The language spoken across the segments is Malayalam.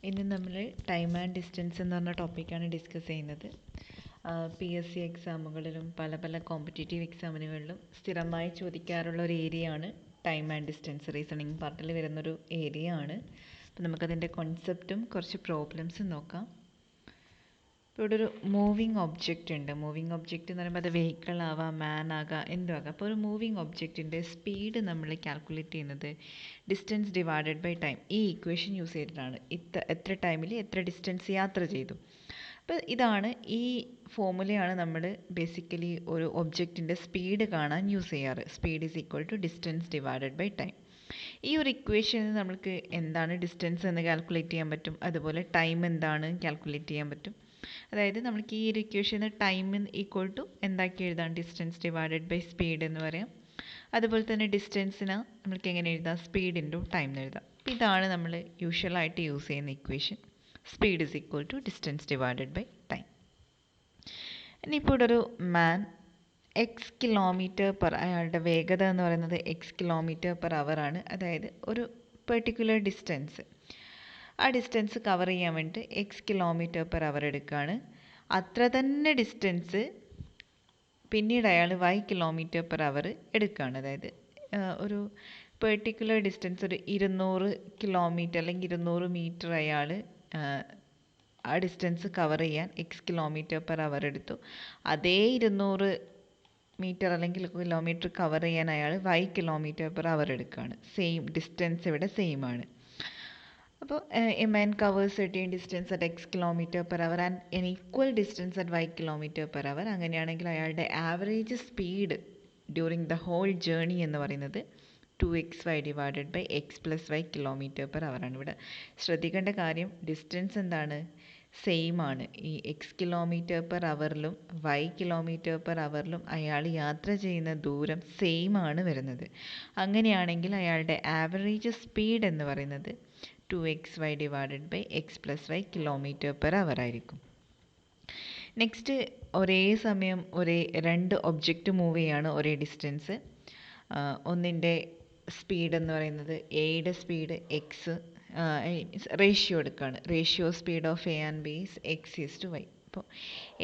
ഇന്ന് നമ്മൾ ടൈം ആൻഡ് ഡിസ്റ്റൻസ് എന്ന് പറഞ്ഞ ടോപ്പിക്കാണ് ഡിസ്കസ് ചെയ്യുന്നത്. PSC എക്സാമുകളിലും പല കോമ്പറ്റേറ്റീവ് എക്സാമിനുകളിലും സ്ഥിരമായി ചോദിക്കാറുള്ള ഒരു ഏരിയ ആണ് ടൈം ആൻഡ് ഡിസ്റ്റൻസ്. റീസണിങ് പാർട്ടിൽ വരുന്നൊരു ഏരിയ ആണ്. അപ്പോൾ നമുക്കതിൻ്റെ കോൺസെപ്റ്റും കുറച്ച് പ്രോബ്ലംസും നോക്കാം. ഇപ്പോൾ ഇവിടെ ഒരു മൂവിങ് ഒബ്ജക്റ്റ് ഉണ്ട്. മൂവിങ് ഒബ്ജക്റ്റ് എന്ന് പറയുമ്പോൾ അത് വെഹിക്കിൾ ആവാം, മാൻ ആകാം, എന്തും ആകാം. അപ്പോൾ ഒരു മൂവിങ് ഒബ്ജക്റ്റിൻ്റെ സ്പീഡ് നമ്മൾ കാൽക്കുലേറ്റ് ചെയ്യുന്നത് ഡിസ്റ്റൻസ് ഡിവൈഡഡ് ബൈ ടൈം, ഈ ഇക്വേഷൻ യൂസ് ചെയ്തിട്ടാണ്. എത്ര ടൈമിൽ എത്ര ഡിസ്റ്റൻസ് യാത്ര ചെയ്തു. അപ്പോൾ ഇതാണ്, ഈ ഫോർമുലയാണ് നമ്മൾ ബേസിക്കലി ഒരു ഒബ്ജക്റ്റിൻ്റെ സ്പീഡ് കാണാൻ യൂസ് ചെയ്യാറ്. Speed is equal to distance divided by time. ഈ ഒരു ഇക്വേഷനിൽ നമുക്ക് എന്താണ് ഡിസ്റ്റൻസ് എന്ന് കാൽക്കുലേറ്റ് ചെയ്യാൻ പറ്റും, അതുപോലെ ടൈം എന്താണ് കാൽക്കുലേറ്റ് ചെയ്യാൻ പറ്റും. അതായത് നമുക്ക് ഈ ഒരു ഇക്വേഷന് ടൈം ഈക്വൽ ടു എന്താക്കി എഴുതാം, ഡിസ്റ്റൻസ് ഡിവൈഡഡ് ബൈ സ്പീഡ് എന്ന് പറയാം. അതുപോലെ തന്നെ ഡിസ്റ്റൻസിന് നമുക്ക് എങ്ങനെ എഴുതാം, സ്പീഡ് ഇൻറ്റു ടൈം എന്ന് എഴുതാം. അപ്പോൾ ഇതാണ് നമ്മൾ യൂഷ്വലായിട്ട് യൂസ് ചെയ്യുന്ന equation. Speed is equal to distance divided by time. ഇനിയിപ്പോൾ ഇവിടെ ഒരു മാൻ എക്സ് കിലോമീറ്റർ പെർ, അയാളുടെ വേഗത എന്ന് പറയുന്നത് എക്സ് കിലോമീറ്റർ പെർ അവർ ആണ്. അതായത് ഒരു പെർട്ടിക്കുലർ ഡിസ്റ്റൻസ്, ആ ഡിസ്റ്റൻസ് കവർ ചെയ്യാൻ വേണ്ടിയിട്ട് എക്സ് കിലോമീറ്റർ പെർ അവർ എടുക്കുകയാണ്. അത്ര തന്നെ ഡിസ്റ്റൻസ് പിന്നീട് അയാൾ വൈ കിലോമീറ്റർ പെർ അവർ എടുക്കുകയാണ്. അതായത് ഒരു പെർട്ടിക്കുലർ ഡിസ്റ്റൻസ് ഒരു 200 കിലോമീറ്റർ അല്ലെങ്കിൽ 200 മീറ്റർ അയാൾ ആ ഡിസ്റ്റൻസ് കവർ ചെയ്യാൻ എക്സ് കിലോമീറ്റർ പെർ അവർ എടുത്തു. അതേ 200 മീറ്റർ അല്ലെങ്കിൽ കിലോമീറ്റർ കവർ ചെയ്യാൻ അയാൾ വൈ കിലോമീറ്റർ പെർ അവർ എടുക്കുകയാണ്. സെയിം ഡിസ്റ്റൻസ് ഇവിടെ സെയിം ആണ്. അപ്പോൾ a man covers certain distance at x kilometre per hour and an equal distance at y kilometre per hour. അങ്ങനെയാണെങ്കിൽ അയാളുടെ average speed during the whole journey എന്ന് പറയുന്നത് 2xy divided by x plus y kilometre per hour ആണ്. ഇവിടെ ശ്രദ്ധിക്കേണ്ട കാര്യം, ഡിസ്റ്റൻസ് എന്താണ്, സെയിം ആണ്. ഈ എക്സ് കിലോമീറ്റർ പെർ അവറിലും വൈ കിലോമീറ്റർ പെർ അവറിലും അയാൾ യാത്ര ചെയ്യുന്ന ദൂരം സെയിം ആണ് വരുന്നത്. അങ്ങനെയാണെങ്കിൽ അയാളുടെ ആവറേജ് സ്പീഡ് എന്ന് പറയുന്നത് 2xy divided by x plus y kilometre per hour ആയിരിക്കും. നെക്സ്റ്റ്, ഒരേ സമയം രണ്ട് ഒബ്ജക്റ്റ് മൂവ് ചെയ്യാണ് ഒരേ ഡിസ്റ്റൻസ്. ഒന്നിൻ്റെ സ്പീഡ് എന്ന് പറയുന്നത് എയുടെ സ്പീഡ് എക്സ്, റേഷ്യോ എടുക്കുകയാണ്. Ratio speed of A and B is x is to y. അപ്പോൾ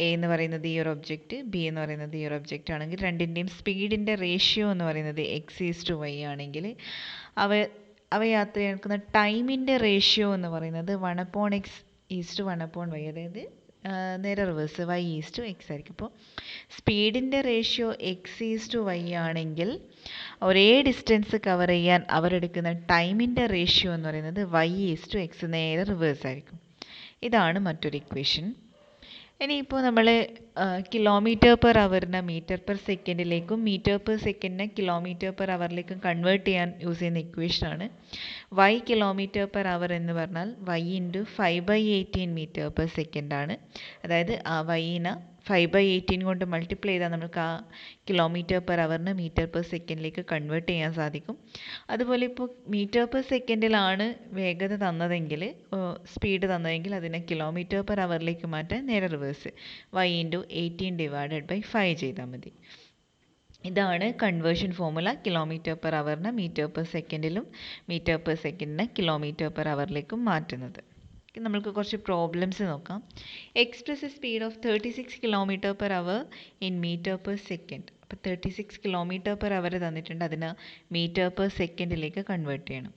എ എന്ന് പറയുന്നത് ഈ ഒരു ഒബ്ജക്റ്റ്, ബി എന്ന് പറയുന്നത് ഈ ഒരു ഒബ്ജക്റ്റ് ആണെങ്കിൽ രണ്ടിൻ്റെയും സ്പീഡിൻ്റെ റേഷ്യോ എന്ന് പറയുന്നത് എക്സ് ഈസ് ടു വൈ ആണെങ്കിൽ അവ യാത്ര നടക്കുന്ന ടൈമിൻ്റെ റേഷ്യോ എന്ന് പറയുന്നത് 1/x ഈസ് ടു 1/y, അതായത് നേരെ reverse y is to x ആയിരിക്കും. അപ്പോൾ സ്പീഡിൻ്റെ ratio x is to y ആണെങ്കിൽ ഒരേ ഡിസ്റ്റൻസ് കവർ ചെയ്യാൻ അവരെടുക്കുന്ന ടൈമിൻ്റെ റേഷ്യോ എന്ന് പറയുന്നത് വൈ ഈസ് ടു എക്സ്, നേരെ റിവേഴ്സ് ആയിരിക്കും. ഇതാണ് മറ്റൊരു ഇക്വേഷൻ. ഇനിയിപ്പോൾ നമ്മൾ കിലോമീറ്റർ പെർ അവറിനെ മീറ്റർ പെർ സെക്കൻഡിലേക്കും മീറ്റർ പെർ സെക്കൻഡിനെ കിലോമീറ്റർ പെർ അവറിലേക്കും കൺവേർട്ട് ചെയ്യാൻ യൂസ് ചെയ്യുന്ന ഇക്വേഷനാണ് വൈ കിലോമീറ്റർ പെർ അവർ എന്ന് പറഞ്ഞാൽ y into 5/18 metre per second ആണ്. അതായത് ആ വൈനെ 5/18 കൊണ്ട് മൾട്ടിപ്ലൈ ചെയ്താൽ നമുക്ക് ആ കിലോമീറ്റർ പെർ അവറിന് മീറ്റർ പെർ സെക്കൻഡിലേക്ക് കൺവേർട്ട് ചെയ്യാൻ സാധിക്കും. അതുപോലെ ഇപ്പോൾ മീറ്റർ പെർ സെക്കൻഡിലാണ് വേഗത തന്നതെങ്കിൽ, സ്പീഡ് തന്നതെങ്കിൽ അതിനെ കിലോമീറ്റർ പെർ അവറിലേക്ക് മാറ്റാൻ നേരെ reverse y into 18 divided by 5 ചെയ്താൽ മതി. ഇതാണ് കൺവേർഷൻ ഫോർമുല, കിലോമീറ്റർ പെർ അവറിനെ മീറ്റർ പെർ സെക്കൻഡിലും മീറ്റർ പെർ സെക്കൻഡിനെ കിലോമീറ്റർ പെർ അവറിലേക്കും മാറ്റുന്നത്. നമുക്ക് കുറച്ച് പ്രോബ്ലംസ് നോക്കാം. Express speed of 36 kilometre per hour in metre per second. അപ്പോൾ 36 കിലോമീറ്റർ പെർ അവർ തന്നിട്ടുണ്ട്, അതിന് മീറ്റർ പെർ സെക്കൻഡിലേക്ക് കൺവേർട്ട് ചെയ്യണം.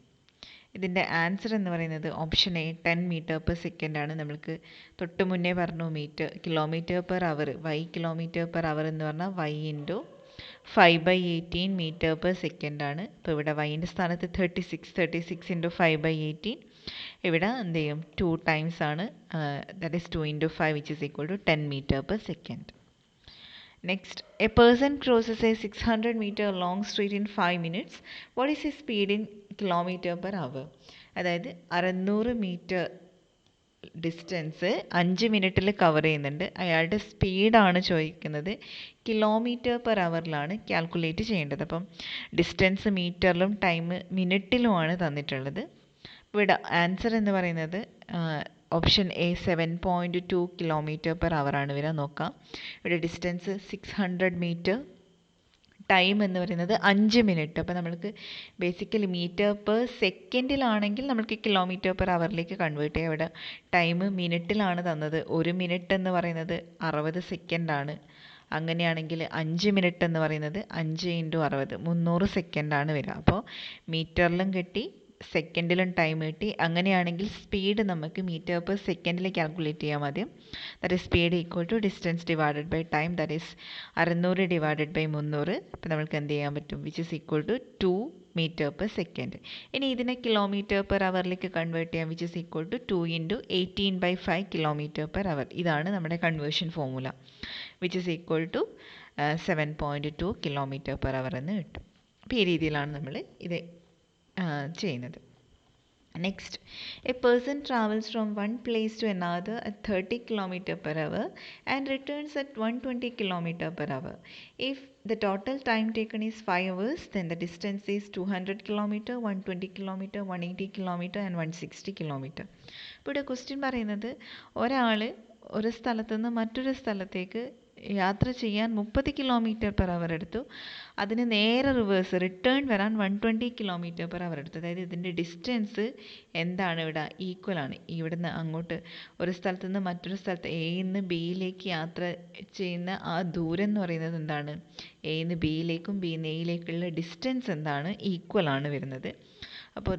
ഇതിൻ്റെ ആൻസർ എന്ന് പറയുന്നത് option A 10 metre per second ആണ്. നമ്മൾക്ക് തൊട്ട് മുന്നേ പറഞ്ഞു kilometre per hour, y kilometre per hour എന്ന് പറഞ്ഞാൽ y into 5/18 metre per second ആണ്. അപ്പോൾ ഇവിടെ വൈൻ്റെ സ്ഥാനത്ത് 36 ഇൻറ്റു 5/18, ഇവിടെ എന്ത് ചെയ്യും 2 ടൈംസ് ആണ്, that is 2 into 5 which is equal to 10 metre per second. Next, a person crosses a 600 metre long street in 5 minutes. What is a speed in kilometre per hour? അതായത് 600 മീറ്റർ ഡിസ്റ്റൻസ് 5 മിനിറ്റിൽ കവർ ചെയ്യുന്നുണ്ട്. അയാളുടെ സ്പീഡാണ് ചോദിക്കുന്നത്, കിലോമീറ്റർ പെർ അവറിലാണ് കാൽക്കുലേറ്റ് ചെയ്യേണ്ടത്. അപ്പം ഡിസ്റ്റൻസ് മീറ്ററിലും ടൈം മിനിറ്റിലുമാണ് തന്നിട്ടുള്ളത്. ഇവിടെ ആൻസർ എന്ന് പറയുന്നത് option A 7.2 kilometre per hour ആണ് വരിക. നോക്കാം, ഇവിടെ ഡിസ്റ്റൻസ് 600 മീറ്റർ, ടൈം എന്ന് പറയുന്നത് 5 മിനിറ്റ്. അപ്പോൾ നമ്മൾക്ക് ബേസിക്കലി മീറ്റർ പെർ സെക്കൻഡിലാണെങ്കിൽ നമുക്ക് കിലോമീറ്റർ പെർ അവറിലേക്ക് കൺവേർട്ട് ചെയ്യാം. ഇവിടെ ടൈം മിനിറ്റിലാണ് തന്നത്. 1 മിനിറ്റ് എന്ന് പറയുന്നത് 60 സെക്കൻഡാണ്. അങ്ങനെയാണെങ്കിൽ 5 മിനിറ്റ് എന്ന് പറയുന്നത് 5 × 60 300 സെക്കൻഡാണ് വരിക. അപ്പോൾ മീറ്ററിലും കിട്ടി, സെക്കൻഡിലും ടൈം കിട്ടി. അങ്ങനെയാണെങ്കിൽ സ്പീഡ് നമുക്ക് മീറ്റർ പെർ സെക്കൻഡിൽ കാൽക്കുലേറ്റ് ചെയ്യാം ആദ്യം. That is speed equal to distance divided by time, that is 600 divided by 300. അപ്പോൾ നമുക്ക് എന്ത് ചെയ്യാൻ പറ്റും? Which is equal to 2 metre per second. ഇനി ഇതിനെ കിലോമീറ്റർ പെർ അവറിലേക്ക് കൺവേർട്ട് ചെയ്യാം, which is equal to 2 × 18/5 kilometre per hour. ഇതാണ് നമ്മുടെ conversion formula, which is equal to 7.2 kilometre per hour എന്ന് കിട്ടും. അപ്പോൾ ഈ രീതിയിലാണ് നമ്മൾ ഇത് ചെയ്യുന്നത്. Next, a person travels from one place to another at 30 kilometre per hour and returns at 120 kilometre per hour. If the total time taken is 5 hours, then the distance is 200 kilometer, 120 kilometer, 180 kilometer and 160 kilometer. ഇപ്പോൾ ഇവിടെ ക്വസ്റ്റ്യൻ പറയുന്നത്, ഒരാൾ ഒരു സ്ഥലത്തു നിന്ന് മറ്റൊരു സ്ഥലത്തേക്ക് യാത്ര ചെയ്യാൻ 30 കിലോമീറ്റർ പെർ അവർ എടുത്തു. അതിന് നേരെ റിവേഴ്സ് റിട്ടേൺ വരാൻ 120 കിലോമീറ്റർ പെർ അവർ എടുത്തു. അതായത് ഇതിൻ്റെ ഡിസ്റ്റൻസ് എന്താണ്? ഇവിടെ ഈക്വൽ ആണ്. ഇവിടുന്ന് അങ്ങോട്ട് ഒരു സ്ഥലത്തു നിന്ന് മറ്റൊരു സ്ഥലത്ത് എയിൽ നിന്ന് ബിയിലേക്ക് യാത്ര ചെയ്യുന്ന ആ ദൂരം എന്ന് പറയുന്നത് എന്താണ്? എയിൽ നിന്ന് ബിയിലേക്കും ബിയിൽ നിന്ന് എയിലേക്കുള്ള ഡിസ്റ്റൻസ് എന്താണ്? ഈക്വൽ ആണ് വരുന്നത്. അപ്പോൾ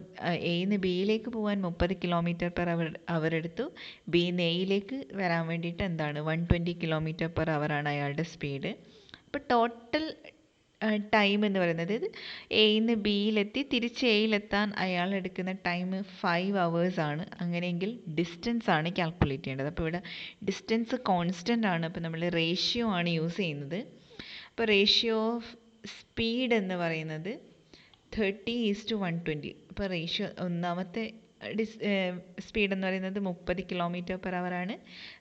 എയിൽ നിന്ന് ബിയിലേക്ക് പോകാൻ 30 കിലോമീറ്റർ പെർ അവർ എടുത്തു. ബിയിൽ നിന്ന് എയിലേക്ക് വരാൻ വേണ്ടിയിട്ട് എന്താണ്? 120 കിലോമീറ്റർ പെർ അവറാണ് അയാളുടെ സ്പീഡ്. അപ്പോൾ ടോട്ടൽ ടൈം എന്ന് പറയുന്നത്, എയിൽ നിന്ന് ബിയിലെത്തി തിരിച്ച് എയിലെത്താൻ അയാൾ എടുക്കുന്ന ടൈം 5 hours ആണ്. അങ്ങനെയെങ്കിൽ ഡിസ്റ്റൻസ് ആണ് കാൽക്കുലേറ്റ് ചെയ്യേണ്ടത്. അപ്പോൾ ഇവിടെ ഡിസ്റ്റൻസ് കോൺസ്റ്റൻ്റ് ആണ്. അപ്പോൾ നമ്മൾ റേഷ്യോ ആണ് യൂസ് ചെയ്യുന്നത്. അപ്പോൾ റേഷ്യോ ഓഫ് സ്പീഡ് എന്ന് പറയുന്നത് 30:120. അപ്പോൾ റേഷ്യോ ഒന്നാമത്തെ സ്പീഡ് എന്ന് പറയുന്നത് 30 കിലോമീറ്റർ പെർ അവർ ആണ്,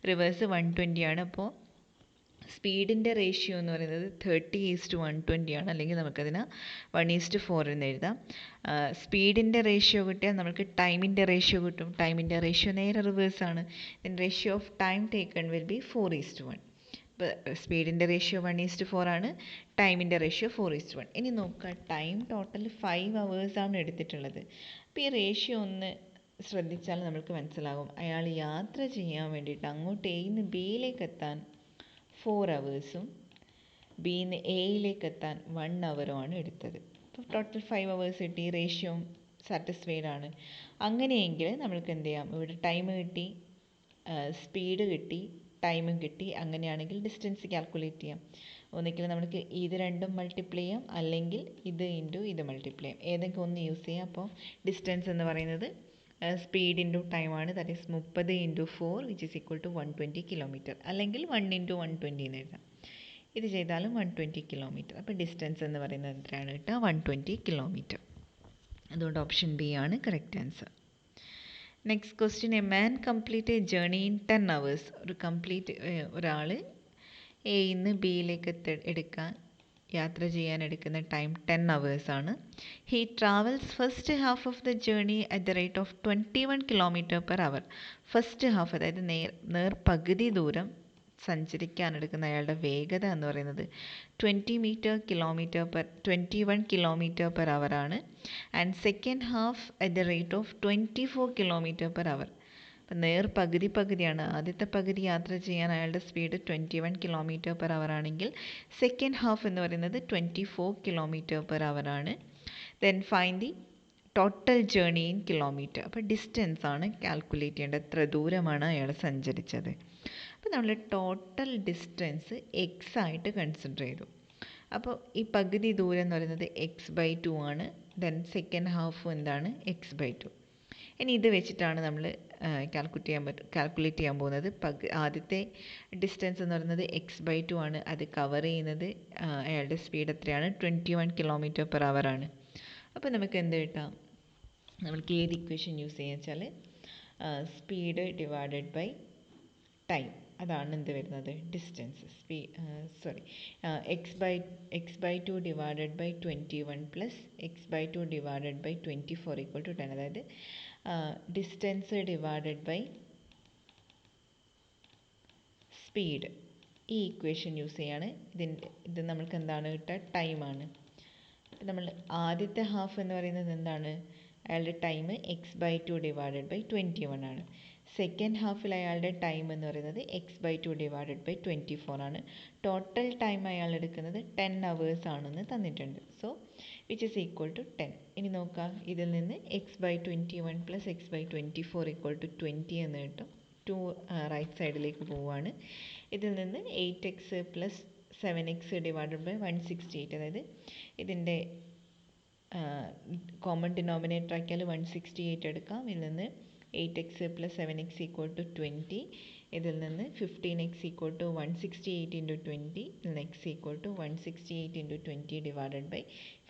റിവേഴ്സ് 120 ആണ്. അപ്പോൾ സ്പീഡിൻ്റെ റേഷ്യോ എന്ന് പറയുന്നത് 30:120 ആണ്. അല്ലെങ്കിൽ നമുക്കതിന് 1:4 എന്ന് എഴുതാം. സ്പീഡിൻ്റെ റേഷ്യോ കിട്ടിയാൽ നമുക്ക് ടൈമിൻ്റെ റേഷ്യോ കിട്ടും. ടൈമിൻ്റെ റേഷ്യോ നേരെ റിവേഴ്സ് ആണ്. Then ratio of time taken will be 4:1. ഇപ്പോൾ സ്പീഡിൻ്റെ റേഷ്യോ 1:4 ആണ്, ടൈമിൻ്റെ റേഷ്യോ 4:1. ഇനി നോക്കുക, ടൈം ടോട്ടൽ 5 hours ആണ് എടുത്തിട്ടുള്ളത്. അപ്പോൾ ഈ റേഷ്യോ ഒന്ന് ശ്രദ്ധിച്ചാൽ നമുക്ക് മനസ്സിലാകും. അയാൾ യാത്ര ചെയ്യാൻ വേണ്ടിയിട്ട് അങ്ങോട്ട് എയിൽ നിന്ന് ബിയിലേക്ക് എത്താൻ 4 hours-ഉം ബിയിൽ നിന്ന് എയിലേക്ക് എത്താൻ 1 hour-ഉമാണ് എടുത്തത്. അപ്പോൾ ടോട്ടൽ 5 hours കിട്ടി. റേഷ്യോ സാറ്റിസ്ഫൈഡ് ആണ്. അങ്ങനെയെങ്കിൽ നമ്മൾക്ക് എന്ത് ചെയ്യാം? ഇവിടെ ടൈം കിട്ടി, സ്പീഡ് കിട്ടി, ടൈമും കിട്ടി. അങ്ങനെയാണെങ്കിൽ ഡിസ്റ്റൻസ് കാൽക്കുലേറ്റ് ചെയ്യാം. ഒന്നുകിൽ നമുക്ക് ഇത് രണ്ടും മൾട്ടിപ്ലൈ ചെയ്യാം, അല്ലെങ്കിൽ ഇത് ഇൻറ്റു ഇത് മൾട്ടിപ്ലൈ ചെയ്യാം. ഏതെങ്കിലും ഒന്ന് യൂസ് ചെയ്യാം. അപ്പോൾ ഡിസ്റ്റൻസ് എന്ന് പറയുന്നത് സ്പീഡ് ഇൻറ്റു ടൈമാണ്. That is 30 × 4 which is equal to 120 kilometre. അല്ലെങ്കിൽ 1 × 120 എന്ന് എഴുതാം. ഇത് ചെയ്താലും 120 കിലോമീറ്റർ. അപ്പോൾ ഡിസ്റ്റൻസ് എന്ന് പറയുന്നത് എത്രയാണ് കിട്ടുക? 120 കിലോമീറ്റർ. അതുകൊണ്ട് ഓപ്ഷൻ ബി ആണ് correct answer. Next question, a man complete A journey in 10 hours. ഒരാൾ എയിൽ നിന്ന് ബിയിലേക്ക് യാത്ര ചെയ്യാൻ എടുക്കുന്ന ടൈം 10 hours ആണ്. He travels first half of the journey at the rate of 21 kilometre per our. First half, അതായത് പകുതി ദൂരം സഞ്ചരിക്കാൻ എടുക്കുന്ന അയാളുടെ വേഗത എന്ന് പറയുന്നത് 21 കിലോമീറ്റർ പെർ അവർ ആണ്. And second half at the rate of 24 kilometre per അവർ. അപ്പം പകുതിയാണ്. ആദ്യത്തെ പകുതി യാത്ര ചെയ്യാൻ അയാളുടെ സ്പീഡ് 21 കിലോമീറ്റർ പെർ അവർ ആണെങ്കിൽ സെക്കൻഡ് ഹാഫ് എന്ന് പറയുന്നത് 24 കിലോമീറ്റർ പെർ അവർ ആണ്. Then find the total journey in kilometre. അപ്പോൾ ഡിസ്റ്റൻസ് ആണ് കാൽക്കുലേറ്റ് ചെയ്യേണ്ടത്. എത്ര ദൂരമാണ് അയാൾ സഞ്ചരിച്ചത്. അപ്പോൾ നമ്മൾ ടോട്ടൽ ഡിസ്റ്റൻസ് എക്സ് ആയിട്ട് കൺസിഡർ ചെയ്തു. അപ്പോൾ ഈ പകുതി ദൂരം എന്ന് പറയുന്നത് x/2 ആണ്. ദെൻ സെക്കൻഡ് ഹാഫും എന്താണ്? x/2. ഇനി ഇത് വെച്ചിട്ടാണ് നമ്മൾ കാൽക്കുലേറ്റ് ചെയ്യാൻ പോകുന്നത്. ആദ്യത്തെ ഡിസ്റ്റൻസ് എന്ന് പറയുന്നത് x/2 ആണ്. അത് കവർ ചെയ്യുന്നത് അയാളുടെ സ്പീഡ് എത്രയാണ്? 21 കിലോമീറ്റർ പെർ അവർ ആണ്. അപ്പോൾ നമുക്ക് എന്ത് കിട്ടാം? നമുക്ക് ഏത് ഇക്വേഷൻ യൂസ് ചെയ്യുക വെച്ചാൽ സ്പീഡ് ഡിവൈഡഡ് ബൈ ടൈം, അതാണ് എന്ത് വരുന്നത്? Distance. x/2 divided by 21 plus x/2 divided by 24 equal to 10. അതായത് ഡിസ്റ്റൻസ് ഡിവൈഡഡ് ബൈ സ്പീഡ് ഈ ഇക്വേഷൻ യൂസ് ചെയ്യാണ്. ഇത് നമ്മൾക്ക് എന്താണ് കിട്ടുക? ടൈമാണ്. നമ്മൾ ആദ്യത്തെ ഹാഫ് എന്ന് പറയുന്നത് എന്താണ്? അയാളുടെ ടൈം x/2 ഡിവൈഡഡ് ബൈ 21 ആണ്. സെക്കൻഡ് ഹാഫിൽ അയാളുടെ ടൈം എന്ന് പറയുന്നത് x/2 ഡിവൈഡഡ് ബൈ 24 ആണ്. ടോട്ടൽ ടൈം അയാൾ എടുക്കുന്നത് 10 hours ആണെന്ന് തന്നിട്ടുണ്ട്. So which is equal to 10. ഇനി നോക്കാം, ഇതിൽ നിന്ന് x/21 plus x/24 equal to 20 എന്ന് കിട്ടും. 2 റൈറ്റ് സൈഡിലേക്ക് പോവുകയാണ്. ഇതിൽ നിന്ന് 8x plus 7x divided by 168, അതായത് ഇതിൻ്റെ കോമൺ ഡിനോമിനേറ്റർ ആക്കിയാൽ 168 എടുക്കാം. ഇതിൽ നിന്ന് 8x plus 7x equal to 20. ഇതിൽ നിന്ന് 15x ഈക്വൽ ടു 168 ഇൻറ്റു 20. ഇതിൽ നിന്ന് x equal to 168 into 20 divided by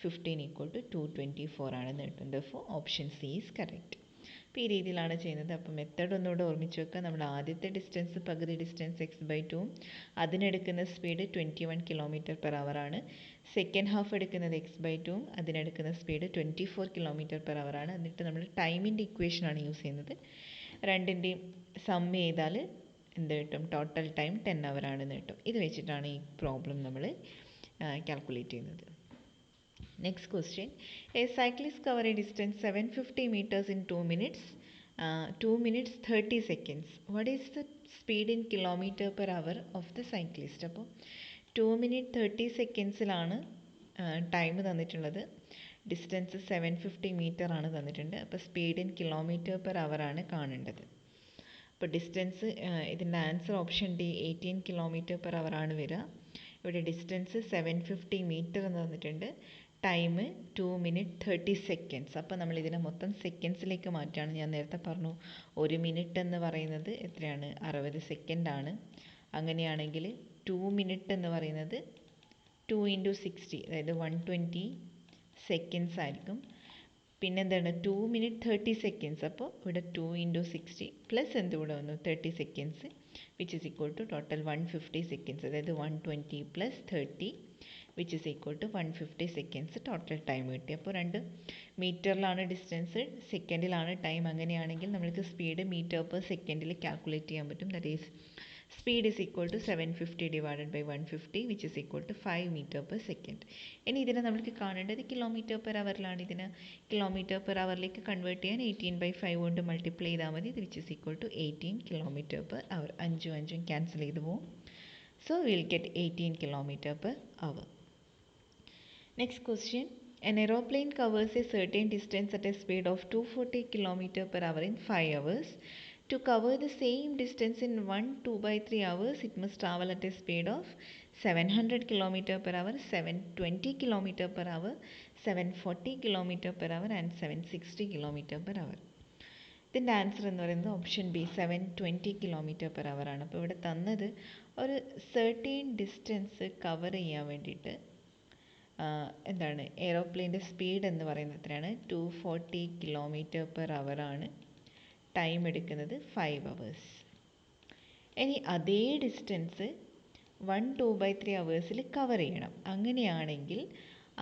15 equal to 224 ആണെന്ന് കിട്ടും. Therefore option C is correct. അപ്പോൾ ഈ രീതിയിലാണ് ചെയ്യുന്നത്. അപ്പോൾ മെത്തേഡ് ഒന്നുകൂടെ ഓർമ്മിച്ച് വെക്കുക. നമ്മൾ ആദ്യത്തെ ഡിസ്റ്റൻസ് പകുതി ഡിസ്റ്റൻസ് x/2, അതിനെടുക്കുന്ന സ്പീഡ് 21 km/h ആണ്. സെക്കൻഡ് ഹാഫ് എടുക്കുന്നത് x/2, അതിനെടുക്കുന്ന സ്പീഡ് 24 km/h ആണ്. എന്നിട്ട് നമ്മൾ ടൈമിൻ്റെ ഇക്വേഷനാണ് യൂസ് ചെയ്യുന്നത്. രണ്ടിൻ്റെയും സം ചെയ്താൽ എന്ത് കിട്ടും? ടോട്ടൽ ടൈം 10 hour ആണെന്ന് കിട്ടും. ഇത് വെച്ചിട്ടാണ് ഈ പ്രോബ്ലം നമ്മൾ കാൽക്കുലേറ്റ് ചെയ്യുന്നത്. Next question. A cyclist cover a distance 750 meters in 2 minutes, 2 minutes 30 seconds. What is the speed in km/h of the cyclist? അപ്പോൾ 2 minutes 30 secondsലാണ് ടൈം തന്നിട്ടുള്ളത്. ഡിസ്റ്റൻസ് 750 meter ആണ് തന്നിട്ടുണ്ട്. അപ്പോൾ സ്പീഡ് ഇൻ km/h ആണ് കാണേണ്ടത്. അപ്പോൾ ഡിസ്റ്റൻസ്, ഇതിൻ്റെ ആൻസർ ഓപ്ഷൻ ഡി 18 km/h ആണ് വരിക. ഇവിടെ ഡിസ്റ്റൻസ് 750 meter എന്ന് തന്നിട്ടുണ്ട്. Time 2 minutes 30 seconds. അപ്പോൾ നമ്മൾ ഇതിനെ മൊത്തം സെക്കൻഡ്സിലേക്ക് മാറ്റുകയാണ്. ഞാൻ നേരത്തെ പറഞ്ഞു 1 മിനിറ്റ് എന്ന് പറയുന്നത് എത്രയാണ്? 60 സെക്കൻഡ് ആണ്. അങ്ങനെയാണെങ്കിൽ 2 minutes എന്ന് പറയുന്നത് 2 × 60, അതായത് 120 സെക്കൻഡ്സ് ആയിരിക്കും. പിന്നെന്താണ്? 2 minutes 30 seconds. അപ്പോൾ ഇവിടെ 2 × 60 പ്ലസ് എന്തുകൂടെ വന്നു? 30 seconds, which is equal to total 150 seconds. അതായത് 120 plus 30 which is equal to 150 seconds total time കിട്ടി. അപ്പോൾ 2 മീറ്ററിലാണ് ഡിസ്റ്റൻസ്, സെക്കൻഡിലാണ് ടൈം. അങ്ങനെയാണെങ്കിൽ നമ്മൾക്ക് സ്പീഡ് m/s കാൽക്കുലേറ്റ് ചെയ്യാൻ പറ്റും. That is speed is equal to 750 divided by 150 which is equal to 5 m/s. ഇനി ഇതിനെ നമുക്ക് കാണേണ്ടത് km/h. ഇതിന് km/h കൺവേർട്ട് ചെയ്യാൻ 18/5 കൊണ്ട് മൾട്ടിപ്ലൈ ചെയ്താൽ മതി. Which is equal to 18 km/h. 5 5 cancel ചെയ്ത് പോകും. So will get 18 km/h. Next question. An aeroplane covers a certain distance at a speed of 240 km/h in 5 hours. To cover the same distance in 2/3 hours, it must travel at a speed of 700 km/h, 720 km/h, 740 km/h and 760 km/h. ഇതിൻ്റെ ആൻസർ എന്ന് പറയുന്നത് ഓപ്ഷൻ ബി 720 km/h ആണ്. അപ്പോൾ ഇവിടെ തന്നത് ഒരു സെർട്ടൈൻ ഡിസ്റ്റൻസ് കവർ ചെയ്യാൻ വേണ്ടിയിട്ട് എന്താണ് എയ്റോപ്ലെയിൻ്റെ സ്പീഡ് എന്ന് പറയുന്നത് എത്രയാണ്? 240 km/h ആണ്. ടൈം എടുക്കുന്നത് 5 hours. ഇനി അതേ ഡിസ്റ്റൻസ് 1/2/3 hours കവർ ചെയ്യണം. അങ്ങനെയാണെങ്കിൽ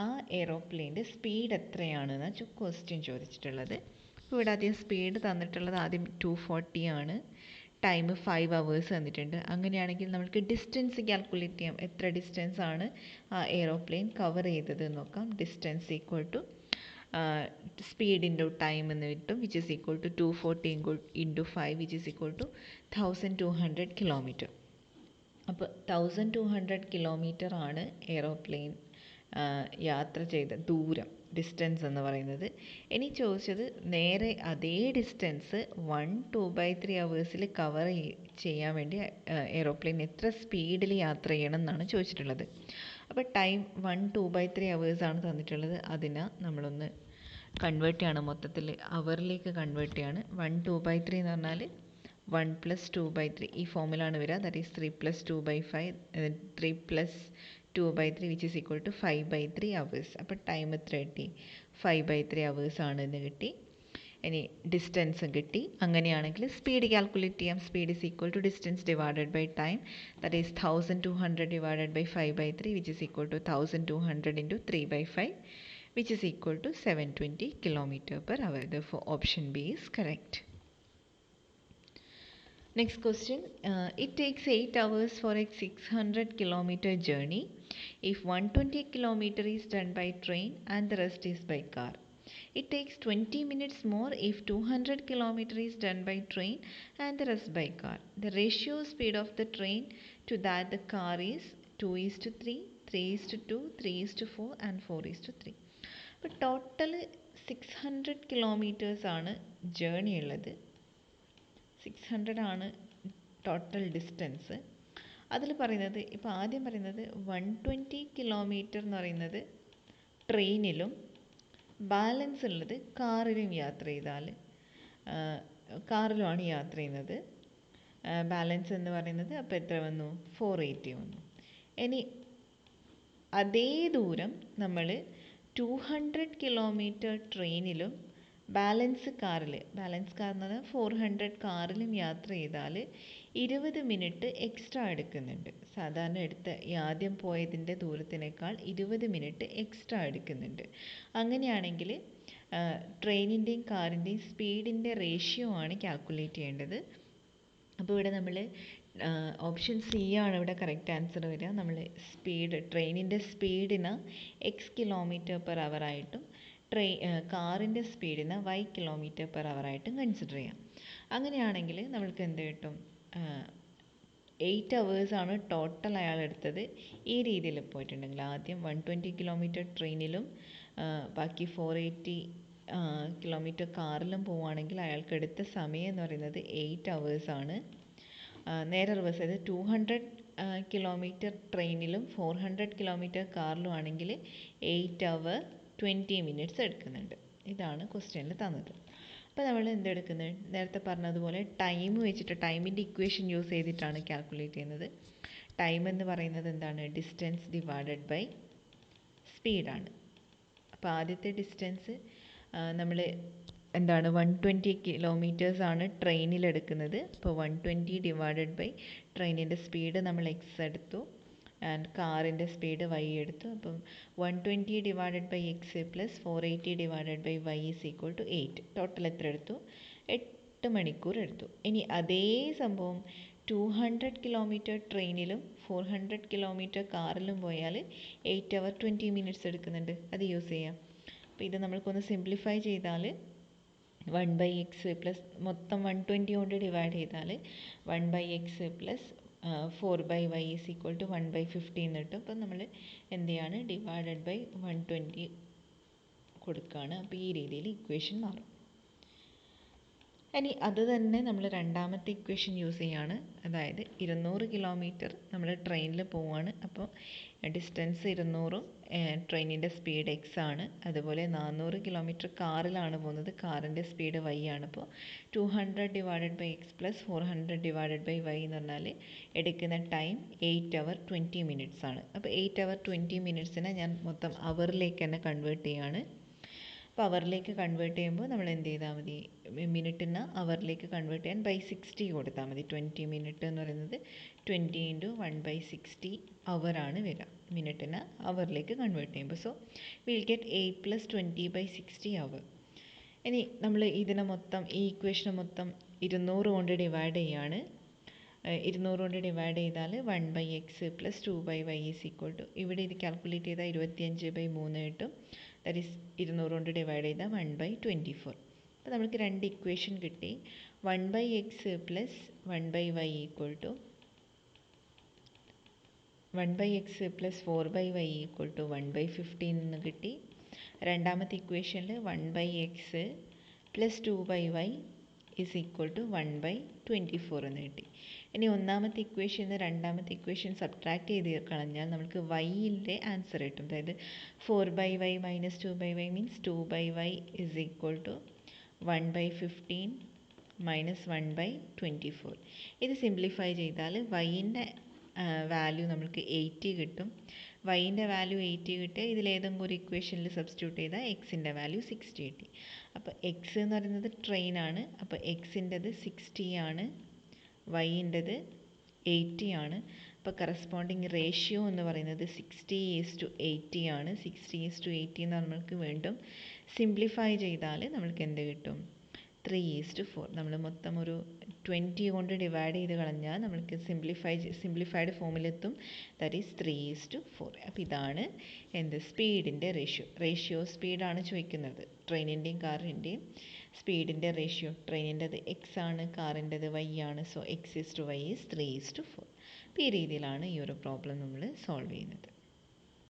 ആ എയ്റോപ്ലെയിൻ്റെ സ്പീഡ് എത്രയാണെന്ന് ക്വസ്റ്റ്യൻ ചോദിച്ചിട്ടുള്ളത്. അപ്പോൾ ഇവിടെ ആദ്യം സ്പീഡ് തന്നിട്ടുള്ളത് ആദ്യം 240 ആണ്. ടൈം 5 hours തന്നിട്ടുണ്ട്. അങ്ങനെയാണെങ്കിൽ നമുക്ക് ഡിസ്റ്റൻസ് കാൽക്കുലേറ്റ് ചെയ്യാം. എത്ര ഡിസ്റ്റൻസ് ആണ് ആ എയ്റോപ്ലെയിൻ കവർ ചെയ്തത് എന്ന് നോക്കാം. Distance equal to speed into time എന്ന് കിട്ടും. Which is equal to 240 into 5 which is equal to 1200 km. അപ്പോൾ 1200 km ആണ് എയ്റോപ്ലെയിൻ യാത്ര ചെയ്ത ദൂരം, ഡിസ്റ്റൻസ് എന്ന് പറയുന്നത്. ഇനി ചോദിച്ചത് നേരെ അതേ ഡിസ്റ്റൻസ് 1/2/3 hours കവർ ചെയ്യാൻ വേണ്ടി എയ്റോപ്ലെയിൻ എത്ര സ്പീഡിൽ യാത്ര ചെയ്യണം എന്നാണ് ചോദിച്ചിട്ടുള്ളത്. അപ്പോൾ ടൈം 1/2/3 hours ആണ് തന്നിട്ടുള്ളത്. അതിനെ നമ്മളൊന്ന് കൺവേർട്ട് ചെയ്യാണ്, മൊത്തത്തിൽ അവറിലേക്ക് കൺവേർട്ട് ചെയ്യാണ്. 1/2/3 എന്ന് പറഞ്ഞാൽ 1 + 2/3 ഈ ഫോമിലാണ് വരിക. That is 3 + 2/5, 3 + 2/3 which is equal to 5/3 hours. അപ്പോൾ ടൈം എത്ര കിട്ടി? 5/3 hours ആണെന്ന് കിട്ടി. ഇനി ഡിസ്റ്റൻസും കിട്ടി. അങ്ങനെയാണെങ്കിൽ സ്പീഡ് കാൽക്കുലേറ്റ് ചെയ്യാം. Speed is equal to distance divided by time. That is 1200 divided by 5/3 which is equal to 1200 into 3/5 which is equal to 720 km/h. Therefore option B is correct. Next question. It takes 8 hours for a 600-kilometer journey if 120 kilometer is done by train and the rest is by car. It takes 20 minutes more if 200 kilometer is done by train and the rest by car. The ratio speed of the train to that the car is 2:3, 3:2, 3:4 and 4:3. അപ്പോൾ ടോട്ടൽ 600 കിലോമീറ്റേഴ്സ് ആണ് ജേണി ഉള്ളത്. 600 ആണ് ടോട്ടൽ ഡിസ്റ്റൻസ്. അതിൽ പറയുന്നത് ഇപ്പോൾ ആദ്യം പറയുന്നത് 120 കിലോമീറ്റർ എന്ന് പറയുന്നത് ട്രെയിനിലും ബാലൻസ് ഉള്ളത് കാറിലും യാത്ര ചെയ്താൽ, കാറിലുമാണ് യാത്ര ചെയ്യുന്നത്. ബാലൻസ് എന്ന് പറയുന്നത് അപ്പോൾ എത്ര വന്നു? 480 വന്നു. ഇനി അതേ ദൂരം നമ്മൾ 200 കിലോമീറ്റർ ട്രെയിനിലും ബാലൻസ് കാർ എന്ന് പറഞ്ഞാൽ 400 കാറിലും യാത്ര ചെയ്താൽ 20 മിനിറ്റ് എക്സ്ട്രാ എടുക്കുന്നുണ്ട്. സാധാരണ ആദ്യം പോയതിൻ്റെ ദൂരത്തിനേക്കാൾ 20 മിനിറ്റ് എക്സ്ട്രാ എടുക്കുന്നുണ്ട്. അങ്ങനെയാണെങ്കിൽ ട്രെയിനിൻ്റെയും കാറിൻ്റെയും സ്പീഡിൻ്റെ റേഷ്യോ ആണ് കാൽക്കുലേറ്റ് ചെയ്യേണ്ടത്. അപ്പോൾ ഇവിടെ നമ്മൾ ഓപ്ഷൻ സി ആണ് ഇവിടെ കറക്റ്റ് ആൻസർ വരിക. നമ്മൾ ട്രെയിനിൻ്റെ സ്പീഡിന് എക്സ് കിലോമീറ്റർ പെർ അവർ ആയിട്ടും കാറിൻ്റെ സ്പീഡിന് y കിലോമീറ്റർ പെർ അവർ ആയിട്ടും കൺസിഡർ ചെയ്യാം. അങ്ങനെയാണെങ്കിൽ നമ്മൾക്ക് എന്ത് കിട്ടും? 8 അവേഴ്സാണ് ടോട്ടൽ അയാൾ എടുത്തത്. ഈ രീതിയിൽ പോയിട്ടുണ്ടെങ്കിൽ ആദ്യം 120 കിലോമീറ്റർ ട്രെയിനിലും ബാക്കി 480 കിലോമീറ്റർ കാറിലും പോവുകയാണെങ്കിൽ അയാൾക്ക് എടുത്ത സമയം എന്ന് പറയുന്നത് 8 അവേഴ്സാണ്. നേരെ റിവേഴ്സ് ചെയ്ത് 200 കിലോമീറ്റർ ട്രെയിനിലും 400 കിലോമീറ്റർ കാറിലും ആണെങ്കിൽ 8 അവർ 20 മിനിറ്റ്സ് എടുക്കുന്നുണ്ട്. ഇതാണ് ക്വസ്റ്റ്യനിൽ തന്നത്. അപ്പോൾ നമ്മൾ എന്തെടുക്കുന്നത്? നേരത്തെ പറഞ്ഞതുപോലെ ടൈം വെച്ചിട്ട് ടൈമിൻ്റെ ഇക്വേഷൻ യൂസ് ചെയ്തിട്ടാണ് കാൽക്കുലേറ്റ് ചെയ്യുന്നത്. ടൈം എന്ന് പറയുന്നത് എന്താണ്? ഡിസ്റ്റൻസ് ഡിവൈഡഡ് ബൈ സ്പീഡാണ്. അപ്പോൾ ആദ്യത്തെ ഡിസ്റ്റൻസ് നമ്മൾ എന്താണ്? 120 കിലോമീറ്റേഴ്സ് ആണ് ട്രെയിനിലെടുക്കുന്നത്. അപ്പോൾ 120 ഡിവൈഡഡ് ബൈ ട്രെയിനിൻ്റെ സ്പീഡ് നമ്മൾ എക്സ് എടുത്തു ആൻഡ് കാറിൻ്റെ സ്പീഡ് വൈ എടുത്തു. അപ്പം 120 divided by x plus 480 divided by y is equal to 8. Total എത്ര എടുത്തു? 8 മണിക്കൂർ എടുത്തു. ഇനി അതേ സംഭവം 200 കിലോമീറ്റർ ട്രെയിനിലും 400 കിലോമീറ്റർ കാറിലും പോയാൽ 8 അവർ 20 മിനിറ്റ്സ് എടുക്കുന്നുണ്ട്. അത് യൂസ് ചെയ്യാം. അപ്പോൾ ഇത് നമ്മൾക്കൊന്ന് സിംപ്ലിഫൈ ചെയ്താൽ 1/x പ്ലസ് മൊത്തം 120 കൊണ്ട് ഡിവൈഡ് ചെയ്താൽ 1/x plus 4/y is equal to 1/15 കിട്ടും. അപ്പം നമ്മൾ എന്ത് ചെയ്യാണ്? ഡിവൈഡഡ് ബൈ 120 കൊടുക്കുകയാണ്. അപ്പോൾ ഈ രീതിയിൽ ഇക്വേഷൻ മാറും. ഇനി അത് തന്നെ നമ്മൾ രണ്ടാമത്തെ ഇക്വേഷൻ യൂസ് ചെയ്യാണ്. അതായത് 200 കിലോമീറ്റർ നമ്മൾ ട്രെയിനിൽ പോവുകയാണ്. അപ്പോൾ ഡിസ്റ്റൻസ് 200ഉം ട്രെയിനിൻ്റെ സ്പീഡ് എക്സ് ആണ്. അതുപോലെ 400 കിലോമീറ്റർ കാറിലാണ് പോകുന്നത്. കാറിൻ്റെ സ്പീഡ് വൈ ആണ്. അപ്പോൾ 200 divided by x plus 400 divided by y എന്ന് പറഞ്ഞാൽ എടുക്കുന്ന ടൈം 8 അവർ 20 മിനിറ്റ്സ് ആണ്. അപ്പോൾ 8 അവർ 20 മിനിറ്റ്സിനെ ഞാൻ മൊത്തം അവറിലേക്ക് തന്നെ കൺവേർട്ട് ചെയ്യാണ്. അപ്പോൾ അവറിലേക്ക് കൺവേർട്ട് ചെയ്യുമ്പോൾ നമ്മൾ എന്ത് ചെയ്താൽ മതി? മിനിറ്റിന് അവറിലേക്ക് കൺവേർട്ട് ചെയ്യാൻ by60 കൊടുത്താൽ മതി. 20 മിനിറ്റ് എന്ന് പറയുന്നത് 20 × 1/60 അവറാണ് വരിക മിനിറ്റിന് അവറിലേക്ക് കൺവേർട്ട് ചെയ്യുമ്പോൾ. സോ വിൽ ഗെറ്റ് 8 + 20/60 അവർ. ഇനി നമ്മൾ ഇതിനെ മൊത്തം ഈ ഇക്വേഷനെ മൊത്തം 200 കൊണ്ട് ഡിവൈഡ് ചെയ്യാണ്. 200 കൊണ്ട് ഡിവൈഡ് ചെയ്താൽ 1/x + 2/y is equal to, ഇവിടെ ഇത് കാൽക്കുലേറ്റ് ചെയ്താൽ 25/3 കിട്ടും. ദാറ്റ് ഈസ് 200 കൊണ്ട് ഡിവൈഡ് ചെയ്താൽ 1/24. അപ്പോൾ നമുക്ക് രണ്ട് ഇക്വേഷൻ കിട്ടി. 1/x + 1/y equal to 1/x + 4/y equal to 1/15 എന്ന് കിട്ടി. രണ്ടാമത്തെ ഇക്വേഷനിൽ 1/x + 2/y is equal to 1/24 എന്ന് കിട്ടി. ഇനി ഒന്നാമത്തെ ഇക്വേഷൻ രണ്ടാമത്തെ ഇക്വേഷൻ സബ്ട്രാക്ട് ചെയ്ത് കളഞ്ഞാൽ നമുക്ക് വൈയിൻ്റെ ആൻസർ കിട്ടും. അതായത് 4/y - 2/y means 2/y is equal to 1/15 - 1/24. ഇത് സിംപ്ലിഫൈ ചെയ്താൽ വൈൻ്റെ വാല്യൂ നമുക്ക് 80 കിട്ടും. വൈൻ്റെ വാല്യൂ 80 കിട്ടുക ഇതിലേതെങ്കിലും ഒരു ഇക്വേഷനിൽ സബ്സ്റ്റിറ്റ്യൂട്ട് ചെയ്താൽ എക്സിൻ്റെ വാല്യൂ 60 കിട്ടി. അപ്പോൾ എക്സ് എന്ന് പറയുന്നത് ട്രെയിനാണ്. അപ്പോൾ എക്സിൻ്റെത് 60 ആണ്, വൈൻ്റെത് 80 ആണ്. അപ്പോൾ കറസ്പോണ്ടിങ് റേഷ്യോ എന്ന് പറയുന്നത് 60:80 ആണ്. 60:80 എന്ന് നമ്മൾക്ക് വീണ്ടും സിംപ്ലിഫൈ ചെയ്താൽ നമ്മൾക്ക് എന്ത് കിട്ടും? 3:4. നമ്മൾ മൊത്തം ഒരു 20 കൊണ്ട് ഡിവൈഡ് ചെയ്ത് കളഞ്ഞാൽ നമ്മൾക്ക് സിംപ്ലിഫൈഡ് ഫോമിലെത്തും. That is 3:4. അപ്പോൾ ഇതാണ് എന്ത് സ്പീഡിൻ്റെ റേഷ്യോ സ്പീഡാണ് ചോദിക്കുന്നത്. ട്രെയിനിൻ്റെയും കാറിൻ്റെയും സ്പീഡിൻ്റെ റേഷ്യോ. ട്രെയിനിൻ്റെത് എക്സ് ആണ്, കാറിൻ്റെത് വൈ ആണ്. So x/y is 3:4. അപ്പോൾ ഈ രീതിയിലാണ് ഈ ഒരു പ്രോബ്ലം നമ്മൾ സോൾവ് ചെയ്യുന്നത്.